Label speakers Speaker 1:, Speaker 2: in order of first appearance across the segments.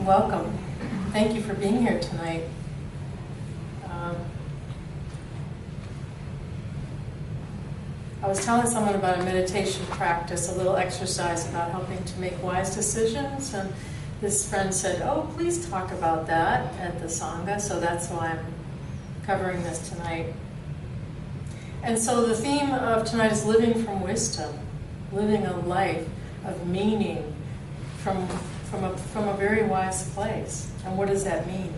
Speaker 1: welcome. Thank you for being here tonight. I was telling someone about a meditation practice, a little exercise about helping to make wise decisions, and this friend said, oh, please talk about that at the Sangha, so that's why I'm covering this tonight. And so the theme of tonight is living from wisdom, living a life of meaning from a very wise place. And what does that mean?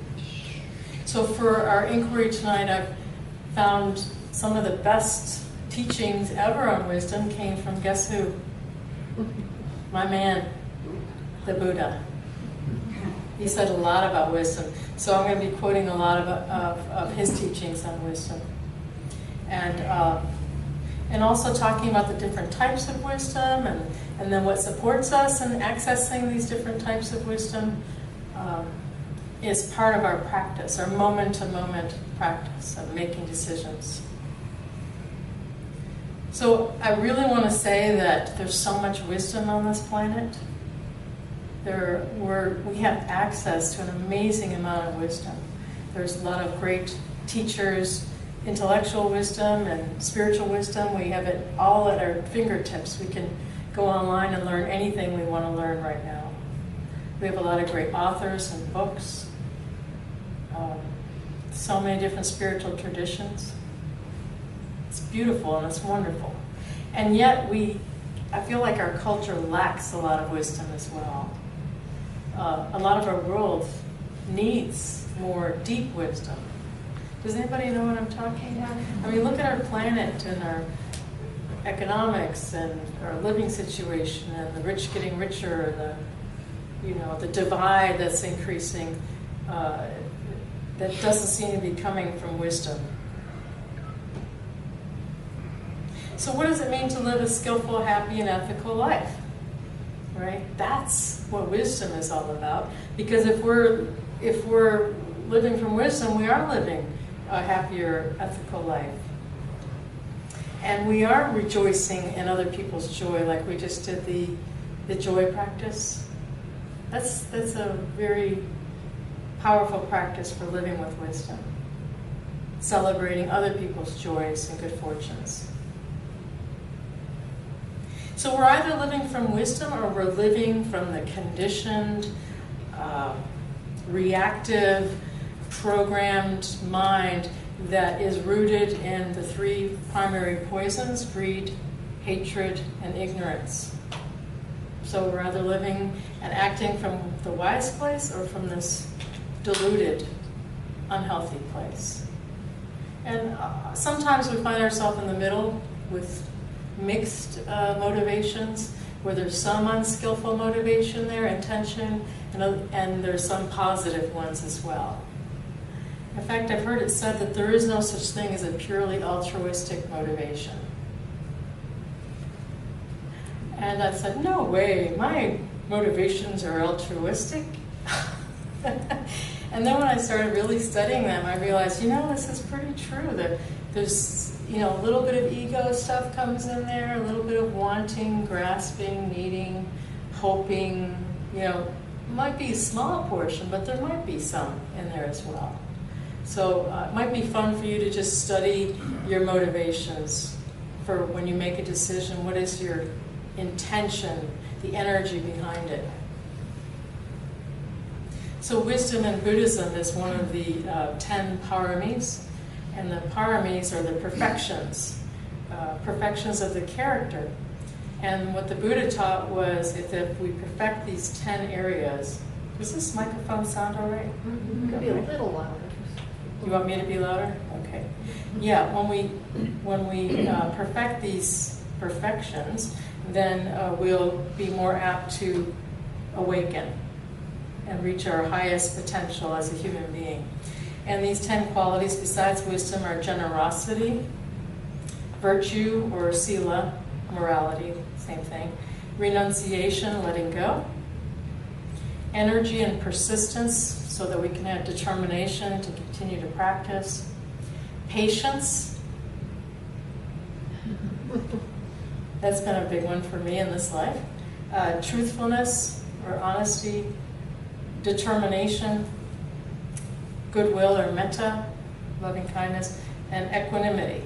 Speaker 1: So for our inquiry tonight, I've found some of the best teachings ever on wisdom came from, guess who? My man, the Buddha. He said a lot about wisdom. So I'm going to be quoting a lot of his teachings on wisdom. And also talking about the different types of wisdom and then what supports us in accessing these different types of wisdom is part of our practice, our moment-to-moment practice of making decisions. So I really want to say that there's so much wisdom on this planet. We have access to an amazing amount of wisdom. There's a lot of great teachers, intellectual wisdom and spiritual wisdom. We have it all at our fingertips. We can go online and learn anything we want to learn right now. We have a lot of great authors and books. So many different spiritual traditions. It's beautiful and it's wonderful. And yet I feel like our culture lacks a lot of wisdom as well. A lot of our world needs more deep wisdom. Does anybody know what I'm talking about? I mean, look at our planet and our economics and our living situation and the rich getting richer, the divide that's increasing, that doesn't seem to be coming from wisdom. So what does it mean to live a skillful, happy, and ethical life? Right? That's what wisdom is all about. Because if we're living from wisdom, we are living a happier, ethical life. And we are rejoicing in other people's joy, like we just did the joy practice. That's a very powerful practice for living with wisdom. Celebrating other people's joys and good fortunes. So we're either living from wisdom or we're living from the conditioned, reactive, programmed mind that is rooted in the three primary poisons: greed, hatred, and ignorance. So we're either living and acting from the wise place or from this deluded, unhealthy place. And sometimes we find ourselves in the middle with mixed motivations, where there's some unskillful motivation there, intention, and there's some positive ones as well. In fact, I've heard it said that there is no such thing as a purely altruistic motivation. And I said, no way, my motivations are altruistic. And then when I started really studying them, I realized, this is pretty true, that there's a little bit of ego stuff comes in there, a little bit of wanting, grasping, needing, hoping, might be a small portion, but there might be some in there as well. So it might be fun for you to just study your motivations for when you make a decision. What is your intention, the energy behind it? So wisdom in Buddhism is one of the 10 paramis. And the paramis are the perfections of the character. And what the Buddha taught was if we perfect these 10 areas, does this microphone sound all right?
Speaker 2: Mm-hmm. Could be a little louder.
Speaker 1: You want me to be louder? Okay. Yeah, when we perfect these perfections, then we'll be more apt to awaken and reach our highest potential as a human being. And these 10 qualities, besides wisdom, are generosity, virtue, or sila, morality, same thing, renunciation, letting go, energy and persistence, so that we can have determination to continue to practice, patience. That's been a big one for me in this life. Truthfulness, or honesty, determination, goodwill or metta, loving kindness, and equanimity.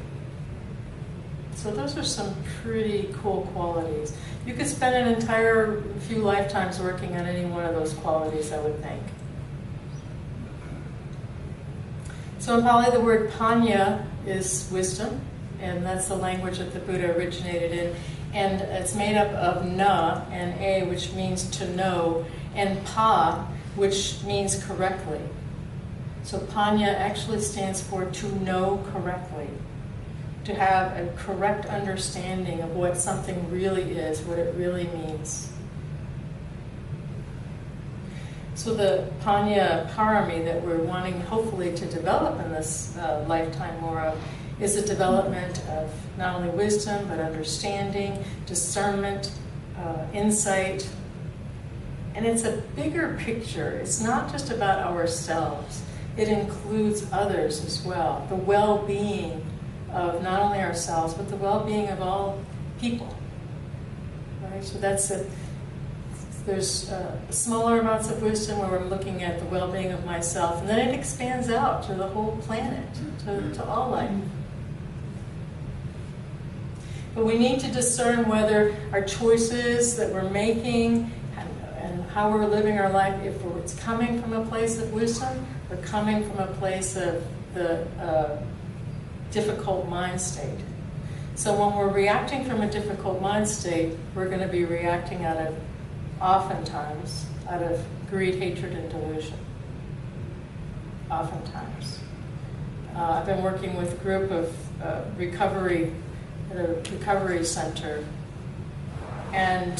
Speaker 1: So those are some pretty cool qualities. You could spend an entire few lifetimes working on any one of those qualities, I would think. So in Pali, the word panya is wisdom, and that's the language that the Buddha originated in. And it's made up of na and a, which means to know, and pa, which means correctly. So panya actually stands for to know correctly, to have a correct understanding of what something really is, what it really means. So the Panya Parami that we're wanting hopefully to develop in this lifetime more of is a development of not only wisdom, but understanding, discernment, insight. And it's a bigger picture. It's not just about ourselves. It includes others as well. The well-being of not only ourselves, but the well-being of all people. Right? So that's it. There's smaller amounts of wisdom where we're looking at the well-being of myself, and then it expands out to the whole planet, to all life. But we need to discern whether our choices that we're making and how we're living our life, if it's coming from a place of wisdom or coming from a place of the difficult mind state. So when we're reacting from a difficult mind state, we're going to be reacting oftentimes out of greed, hatred, and delusion. Oftentimes. I've been working with a group of recovery at a recovery center, and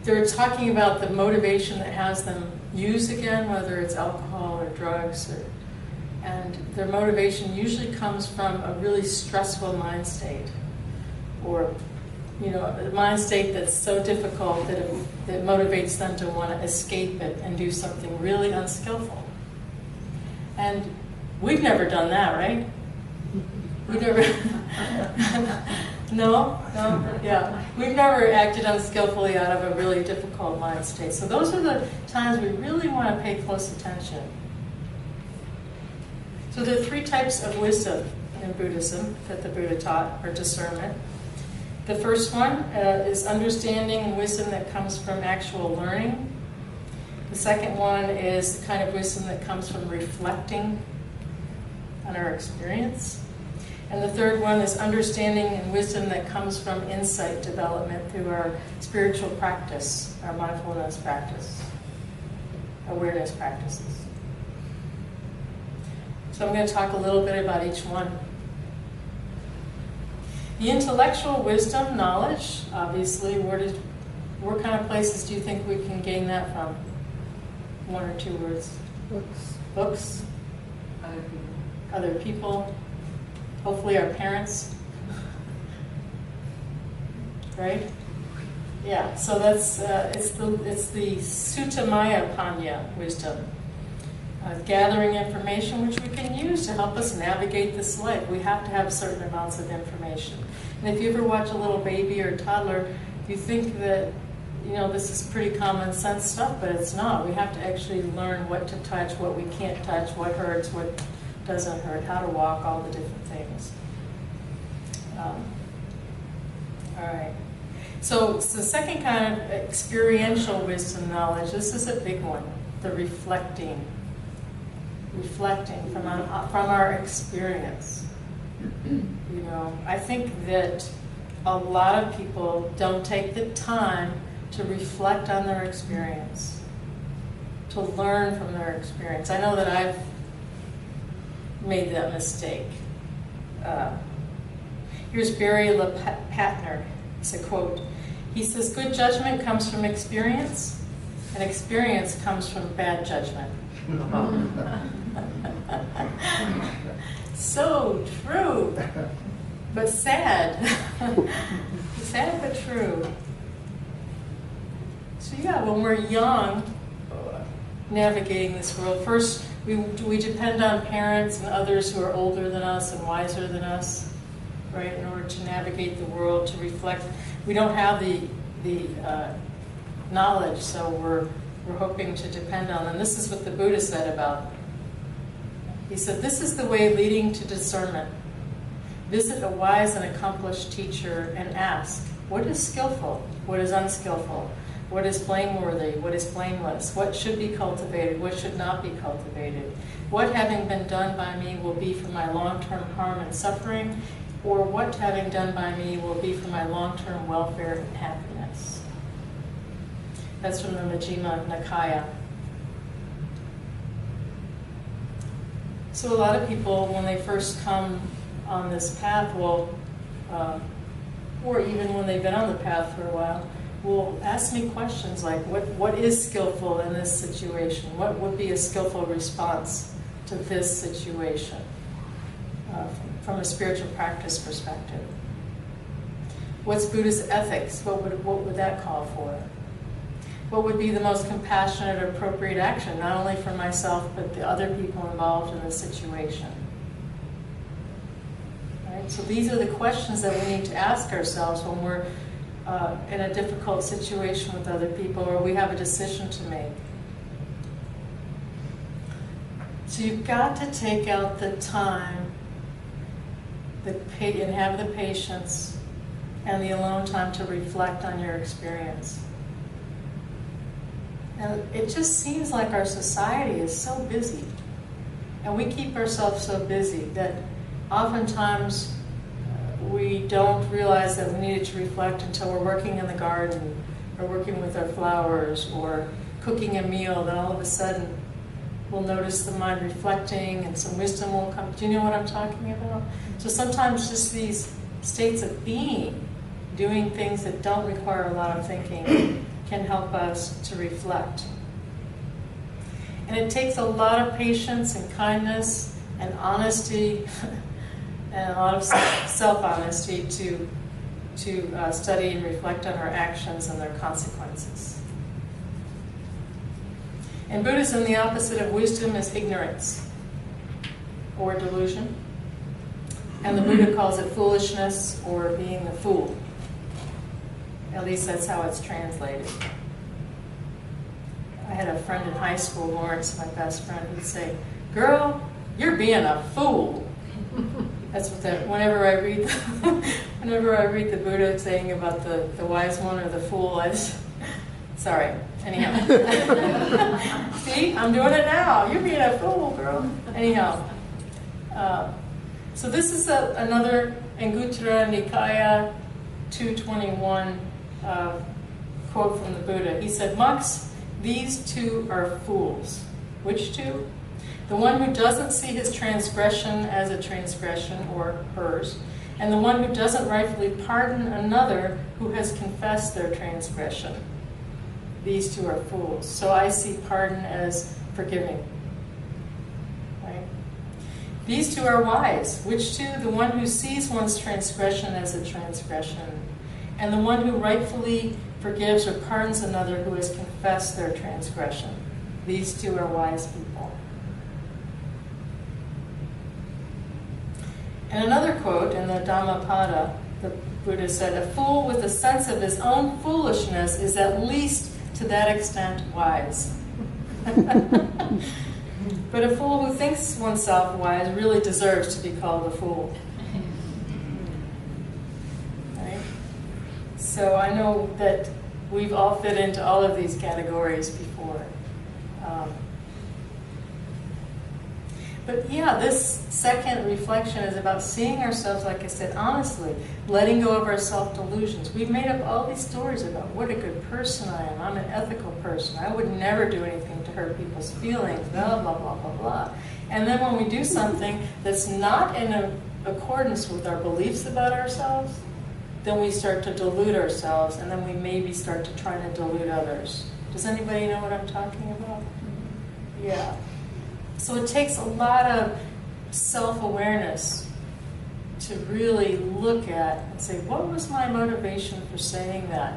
Speaker 1: they're talking about the motivation that has them use again, whether it's alcohol or drugs, and their motivation usually comes from a really stressful mind state, or a mind state that's so difficult that it motivates them to want to escape it and do something really unskillful. And we've never done that, right? We've never. No, yeah. We've never acted unskillfully out of a really difficult mind state. So those are the times we really want to pay close attention. So there are 3 types of wisdom in Buddhism that the Buddha taught, or discernment. The first one is understanding and wisdom that comes from actual learning. The second one is the kind of wisdom that comes from reflecting on our experience. And the third one is understanding and wisdom that comes from insight development through our spiritual practice, our mindfulness practice, awareness practices. So I'm going to talk a little bit about each one. The intellectual wisdom, knowledge, obviously, what kind of places do you think we can gain that from? 1 or 2 words. Books. Other people. Hopefully our parents. Right? Yeah, so that's it's the Suttamaya Panya wisdom. Gathering information which we can use to help us navigate this life. We have to have certain amounts of information. And if you ever watch a little baby or toddler, you think that, this is pretty common sense stuff, but it's not. We have to actually learn what to touch, what we can't touch, what hurts, what doesn't hurt, how to walk, all the different things. All right. So it's the second kind of experiential wisdom knowledge. This is a big one, the reflecting from our experience. I think that a lot of people don't take the time to reflect on their experience, to learn from their experience. I know that I've made that mistake. Here's Barry LePatner. It's a quote. He says, "Good judgment comes from experience, and experience comes from bad judgment." So true, but sad. Sad but true. So when we're young, navigating this world, first we depend on parents and others who are older than us and wiser than us, right, in order to navigate the world, to reflect. We don't have the the knowledge, so we're hoping to depend on. And this is what the Buddha said about. He said, "This is the way leading to discernment. Visit a wise and accomplished teacher and ask, what is skillful? What is unskillful? What is blameworthy? What is blameless? What should be cultivated? What should not be cultivated? What having been done by me will be for my long-term harm and suffering, or what having done by me will be for my long-term welfare and happiness?" That's from the Majjhima Nikaya. So a lot of people, when they first come on this path, will, or even when they've been on the path for a while, will ask me questions like, what is skillful in this situation? What would be a skillful response to this situation from a spiritual practice perspective? What's Buddhist ethics? What would that call for? What would be the most compassionate or appropriate action, not only for myself, but the other people involved in the situation? Right? So these are the questions that we need to ask ourselves when we're in a difficult situation with other people, or we have a decision to make. So you've got to take out the time and have the patience and the alone time to reflect on your experience. And it just seems like our society is so busy, and we keep ourselves so busy that oftentimes we don't realize that we needed to reflect until we're working in the garden, or working with our flowers, or cooking a meal. Then all of a sudden we'll notice the mind reflecting and some wisdom will come. Do you know what I'm talking about? So sometimes just these states of being, doing things that don't require a lot of thinking, can help us to reflect. And it takes a lot of patience and kindness and honesty and a lot of self-honesty to study and reflect on our actions and their consequences. In Buddhism, the opposite of wisdom is ignorance or delusion. And the Buddha calls it foolishness or being the fool. At least that's how it's translated. I had a friend in high school, Lawrence, my best friend, who'd say, "Girl, you're being a fool." That's what whenever I read the Buddha saying about the wise one or the fool, sorry. Anyhow. See, I'm doing it now. You're being a fool, girl. Anyhow. So this is another Anguttara Nikaya 221 quote from the Buddha. He said, "Monks, these two are fools." Which two? The one who doesn't see his transgression as a transgression or hers, and the one who doesn't rightfully pardon another who has confessed their transgression. These two are fools. So I see pardon as forgiving. Right? These two are wise. Which two? The one who sees one's transgression as a transgression, and the one who rightfully forgives or pardons another who has confessed their transgression. These two are wise people. And another quote in the Dhammapada, the Buddha said, "A fool with a sense of his own foolishness is at least to that extent wise." But a fool who thinks oneself wise really deserves to be called a fool. Right? So I know that we've all fit into all of these categories before. But yeah, this second reflection is about seeing ourselves, like I said, honestly, letting go of our self-delusions. We've made up all these stories about what a good person I am. I'm an ethical person. I would never do anything to hurt people's feelings, blah, blah, blah, blah, blah. And then when we do something that's not in accordance with our beliefs about ourselves, then we start to delude ourselves, and then we maybe start to try to delude others. Does anybody know what I'm talking about? Yeah. So it takes a lot of self-awareness to really look at and say, what was my motivation for saying that?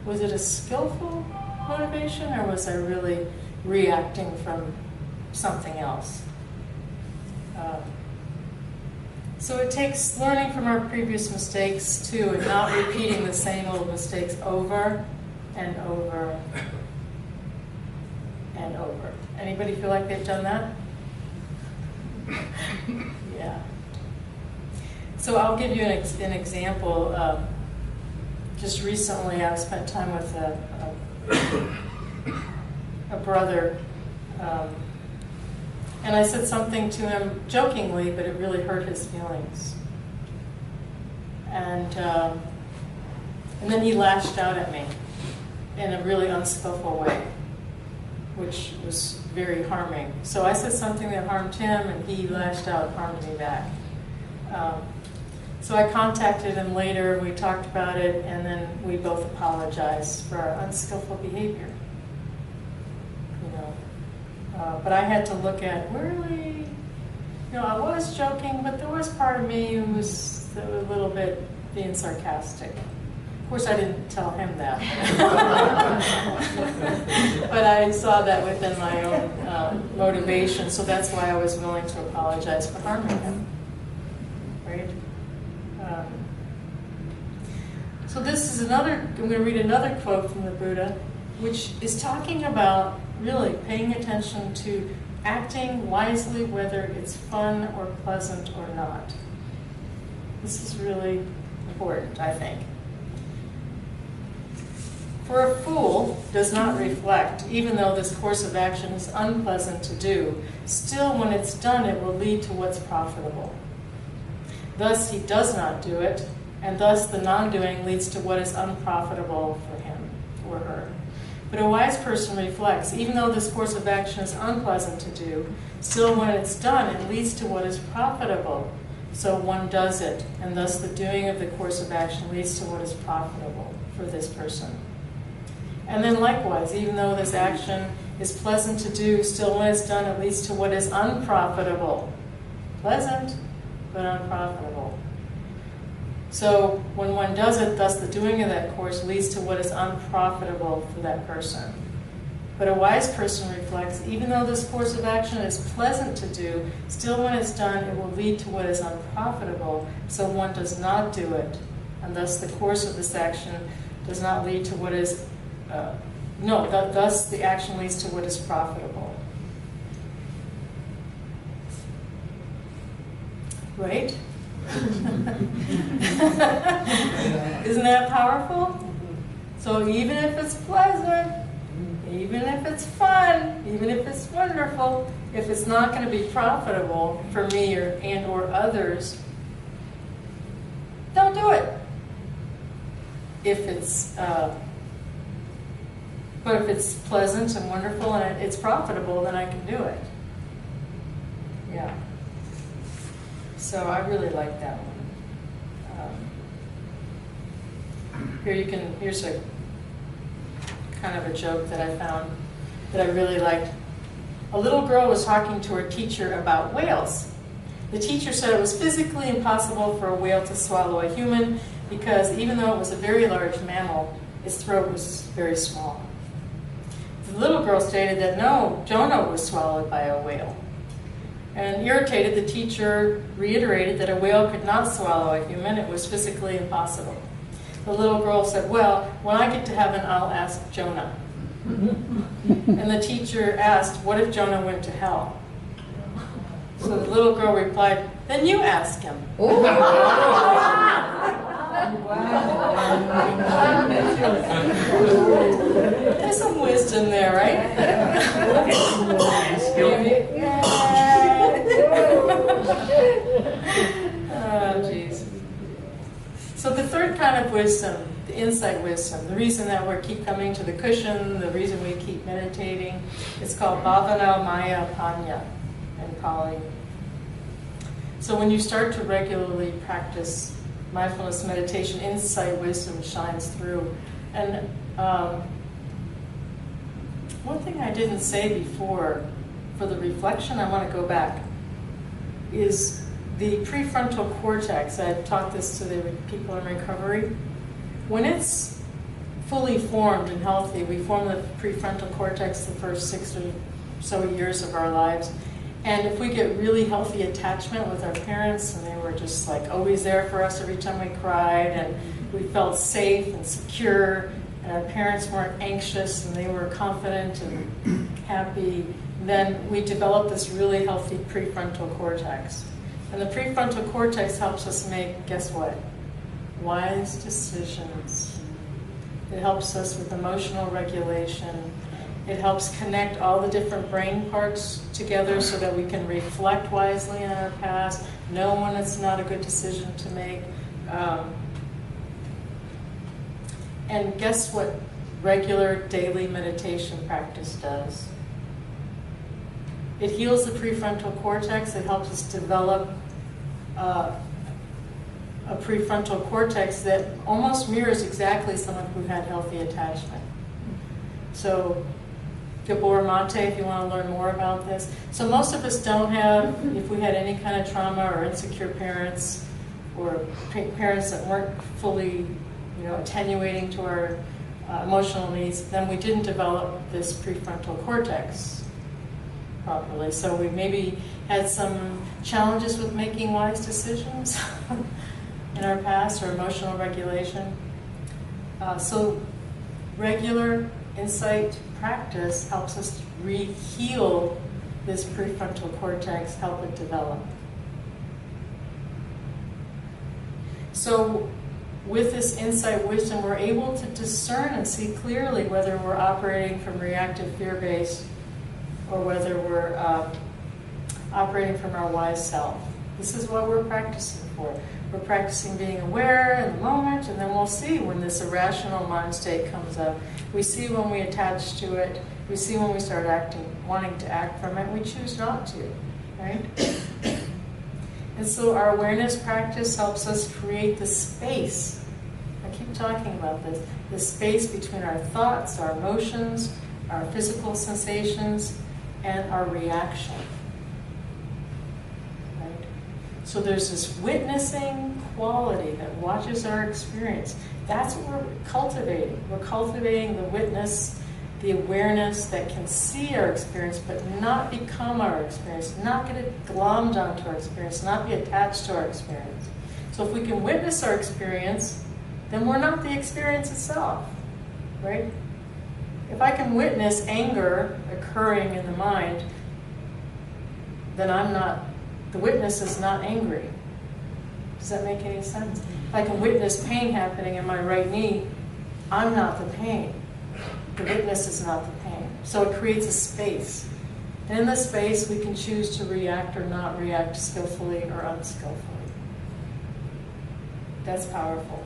Speaker 1: Was it a skillful motivation, or was I really reacting from something else? So it takes learning from our previous mistakes too, and not repeating the same old mistakes over and over and over. Anybody feel like they've done that? Yeah. So I'll give you an example. Just recently, I've spent time with a brother, and I said something to him jokingly, but it really hurt his feelings. And then he lashed out at me in a really unskillful way, which was very harming. So I said something that harmed him, and he lashed out and harmed me back. So I contacted him later, we talked about it, and then we both apologized for our unskillful behavior. But I had to look at, really, I was joking, but there was part of me who was a little bit being sarcastic. Of course, I didn't tell him that. But I saw that within my own motivation, so that's why I was willing to apologize for harming him. Right? So this is I'm going to read another quote from the Buddha, which is talking about really paying attention to acting wisely, whether it's fun or pleasant or not. This is really important, I think. For a fool does not reflect, even though this course of action is unpleasant to do, still when it's done it will lead to what's profitable. Thus he does not do it, and thus the non-doing leads to what is unprofitable for him or her. But a wise person reflects, even though this course of action is unpleasant to do, still when it's done it leads to what is profitable. So one does it, and thus the doing of the course of action leads to what is profitable for this person. And then likewise, even though this action is pleasant to do, still when it's done it leads to what is unprofitable. Pleasant, but unprofitable. So when one does it, thus the doing of that course leads to what is unprofitable for that person. But a wise person reflects, even though this course of action is pleasant to do, still when it's done it will lead to what is unprofitable, so one does not do it. And thus the course of this action does not lead to what is, thus the action leads to what is profitable. Right? Isn't that powerful? So even if it's pleasant, even if it's fun, even if it's wonderful, if it's not going to be profitable for me or others, don't do it. But if it's pleasant and wonderful and it's profitable, then I can do it. Yeah. So I really like that one. Here's a kind of a joke that I found that I really liked. A little girl was talking to her teacher about whales. The teacher said it was physically impossible for a whale to swallow a human because even though it was a very large mammal, its throat was very small. The little girl stated that no, Jonah was swallowed by a whale. And irritated, the teacher reiterated that a whale could not swallow a human. It was physically impossible. The little girl said, well, when I get to heaven, I'll ask Jonah. And the teacher asked, what if Jonah went to hell? So the little girl replied, then you ask him. There's some wisdom there, right? Oh, jeez. So the third kind of wisdom, the insight wisdom, the reason that we keep coming to the cushion, the reason we keep meditating, it's called Bhavana Maya Panya in Pali. So when you start to regularly practice mindfulness meditation, insight wisdom shines through. And one thing I didn't say before, for the reflection, I want to go back, is the prefrontal cortex. I've taught this to the people in recovery. When it's fully formed and healthy, we form the prefrontal cortex the first 6 or so years of our lives, And if we get really healthy attachment with our parents, and they were just like always there for us every time we cried, and we felt safe and secure, and our parents weren't anxious and they were confident and happy, then we develop this really healthy prefrontal cortex. And the prefrontal cortex helps us make, guess what? Wise decisions. It helps us with emotional regulation. It helps connect all the different brain parts together so that we can reflect wisely on our past, know when it's not a good decision to make. And guess what regular daily meditation practice does? It heals the prefrontal cortex. It helps us develop a prefrontal cortex that almost mirrors exactly someone who had healthy attachment. So, Gabor Mate, if you want to learn more about this. So most of us don't have, if we had any kind of trauma or insecure parents, or parents that weren't fully, attenuating to our emotional needs, then we didn't develop this prefrontal cortex properly. So we maybe had some challenges with making wise decisions in our past, or emotional regulation. So regular insight practice helps us re-heal this prefrontal cortex, help it develop. So with this insight wisdom, we're able to discern and see clearly whether we're operating from reactive fear-based or whether we're operating from our wise self. This is what we're practicing for. We're practicing being aware in the moment, and then we'll see when this irrational mind state comes up. We see when we attach to it. We see when we start wanting to act from it. We choose not to, right? And so our awareness practice helps us create the space. I keep talking about this. The space between our thoughts, our emotions, our physical sensations, and our reaction. Right? So there's this witnessing quality that watches our experience. That's what we're cultivating. We're cultivating the witness, the awareness that can see our experience but not become our experience, not get it glommed onto our experience, not be attached to our experience. So if we can witness our experience, then we're not the experience itself, right? If I can witness anger occurring in the mind, then the witness is not angry. Does that make any sense? If I can witness pain happening in my right knee, I'm not the pain. The witness is not the pain. So it creates a space. And in this space, we can choose to react or not react skillfully or unskillfully. That's powerful.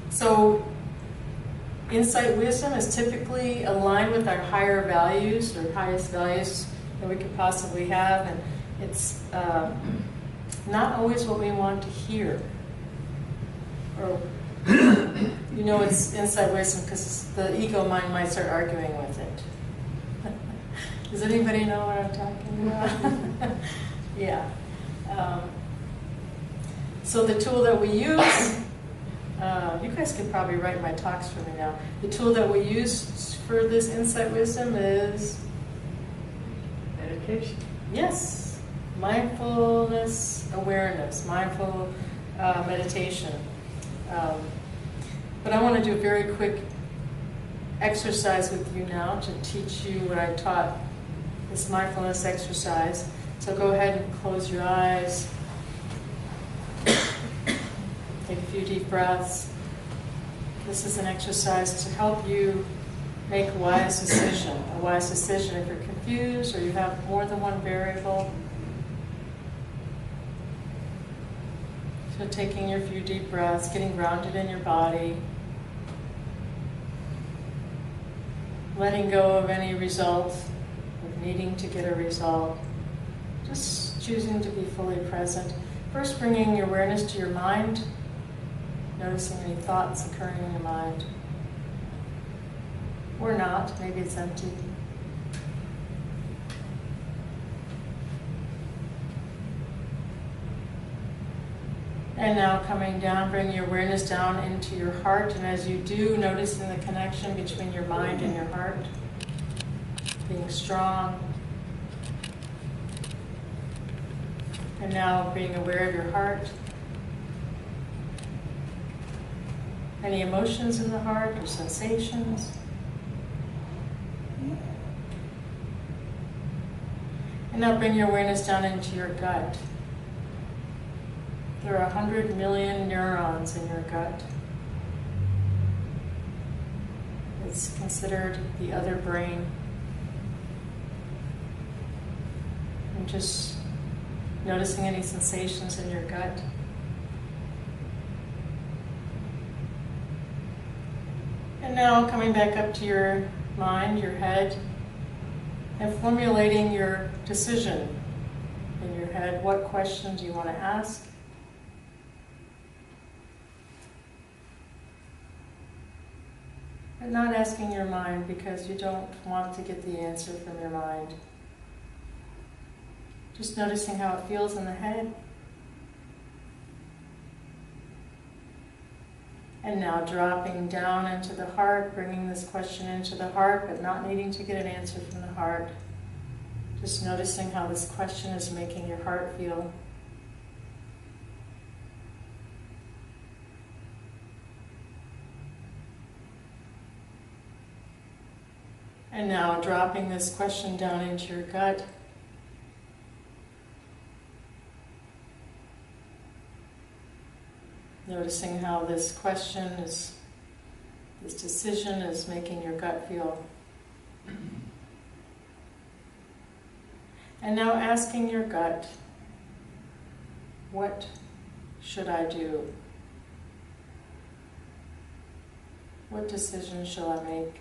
Speaker 1: So insight wisdom is typically aligned with our higher values, or highest values that we could possibly have, and it's not always what we want to hear. Or it's insight wisdom because the ego mind might start arguing with it. Does anybody know what I'm talking about? Yeah. So the tool that we use, you guys can probably write my talks for me now. The tool that we use for this insight wisdom is
Speaker 2: Meditation.
Speaker 1: Yes, mindfulness awareness, mindful meditation. But I want to do a very quick exercise with you now to teach you what I taught, this mindfulness exercise. So go ahead and close your eyes. Take a few deep breaths. This is an exercise to help you make a wise decision. A wise decision if you're confused or you have more than one variable. So taking your few deep breaths, getting grounded in your body. Letting go of any result, of needing to get a result. Just choosing to be fully present. First bringing your awareness to your mind. Noticing any thoughts occurring in your mind. Or not, maybe it's empty. And now coming down, bring your awareness down into your heart. And as you do, noticing the connection between your mind and your heart. being strong. And now being aware of your heart. Any emotions in the heart or sensations. And now bring your awareness down into your gut. There are 100 million neurons in your gut. It's considered the other brain. And just noticing any sensations in your gut. And now coming back up to your mind, your head, and formulating your decision in your head. What question do you want to ask? But not asking your mind because you don't want to get the answer from your mind. Just noticing how it feels in the head. And now dropping down into the heart, bringing this question into the heart, but not needing to get an answer from the heart. Just noticing how this question is making your heart feel. And now dropping this question down into your gut. Noticing how this question is, this decision is making your gut feel. And now asking your gut, what should I do? What decision shall I make?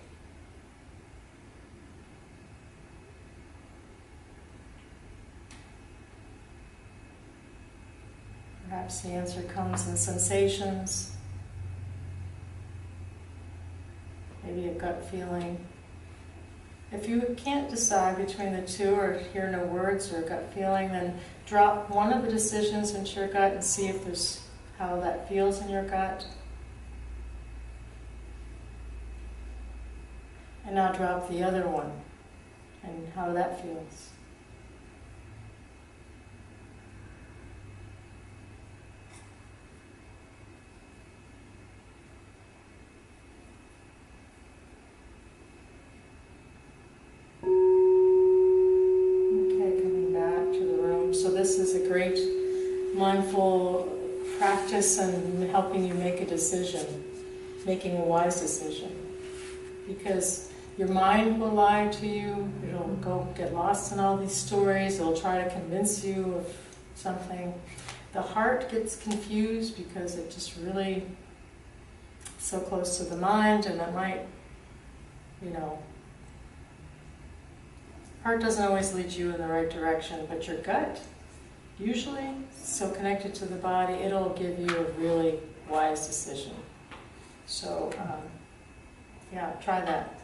Speaker 1: Perhaps the answer comes in sensations, maybe a gut feeling. If you can't decide between the two or hear no words or a gut feeling, then drop one of the decisions into your gut and see if there's how that feels in your gut. And now drop the other one and how that feels. This is a great mindful practice in helping you make a decision, making a wise decision. Because your mind will lie to you, it'll go get lost in all these stories, it'll try to convince you of something. The heart gets confused because it just really so close to the mind, and it might, heart doesn't always lead you in the right direction, but your gut, usually, so connected to the body, it'll give you a really wise decision. So, try that.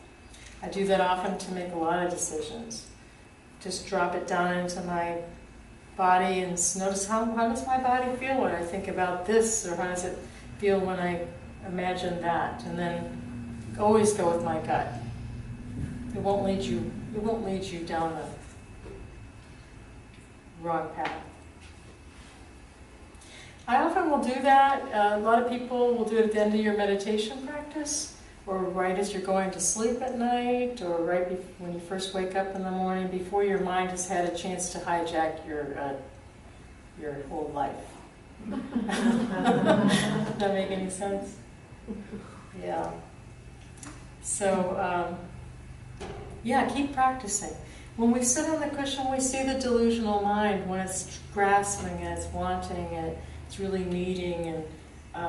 Speaker 1: I do that often to make a lot of decisions. Just drop it down into my body and notice how does my body feel when I think about this, or how does it feel when I imagine that, and then always go with my gut. It won't lead you down the wrong path. I often will do that. A lot of people will do it at the end of your meditation practice, or right as you're going to sleep at night, or right when you first wake up in the morning, before your mind has had a chance to hijack your whole life. Does that make any sense? Yeah. So, keep practicing. When we sit on the cushion, we see the delusional mind when it's grasping and it's wanting and it's really needing, and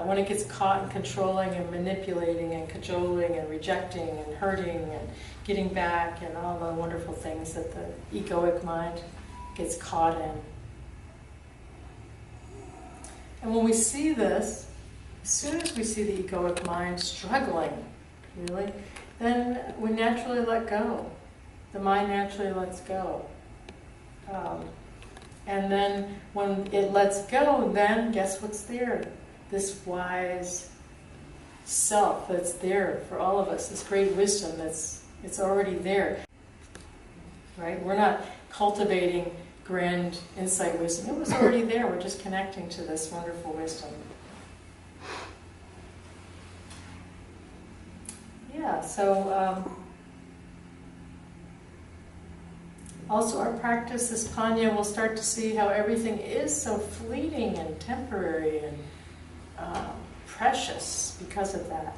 Speaker 1: when it gets caught in controlling and manipulating and cajoling and rejecting and hurting and getting back and all the wonderful things that the egoic mind gets caught in. And when we see this, as soon as we see the egoic mind struggling, really, then we naturally let go. The mind naturally lets go. And then when it lets go, then guess what's there? This wise self that's there for all of us, this great wisdom it's already there. right? We're not cultivating grand insight wisdom. It was already there. We're just connecting to this wonderful wisdom. Yeah, so also our practice, this Panya, we'll start to see how everything is so fleeting and temporary and precious because of that,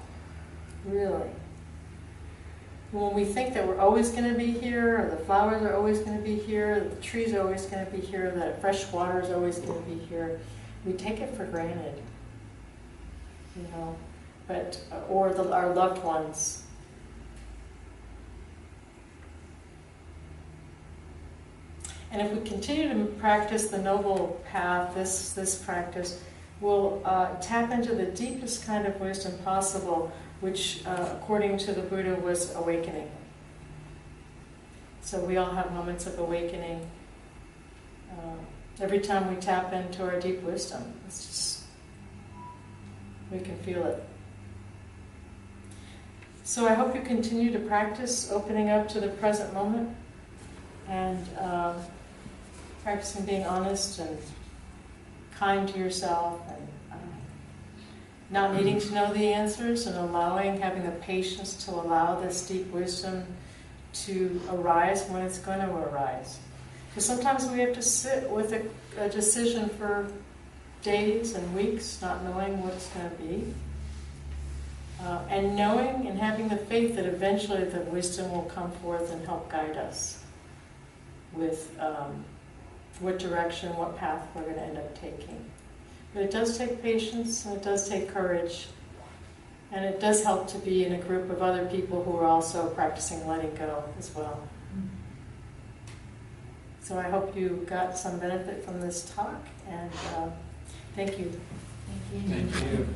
Speaker 1: really. When we think that we're always going to be here, or the flowers are always going to be here, the trees are always going to be here, that fresh water is always going to be here, we take it for granted, you know. But our loved ones. And if we continue to practice the noble path, this practice, we'll tap into the deepest kind of wisdom possible, which, according to the Buddha, was awakening. So we all have moments of awakening. Every time we tap into our deep wisdom, it's just, we can feel it. So I hope you continue to practice opening up to the present moment and practicing being honest and kind to yourself and not needing to know the answers and having the patience to allow this deep wisdom to arise when it's going to arise. Because sometimes we have to sit with a decision for days and weeks, not knowing what it's going to be. And knowing and having the faith that eventually the wisdom will come forth and help guide us with what direction, what path we're going to end up taking. But it does take patience, and it does take courage, and it does help to be in a group of other people who are also practicing letting go as well. So I hope you got some benefit from this talk, and thank you.
Speaker 3: Thank you. Thank you.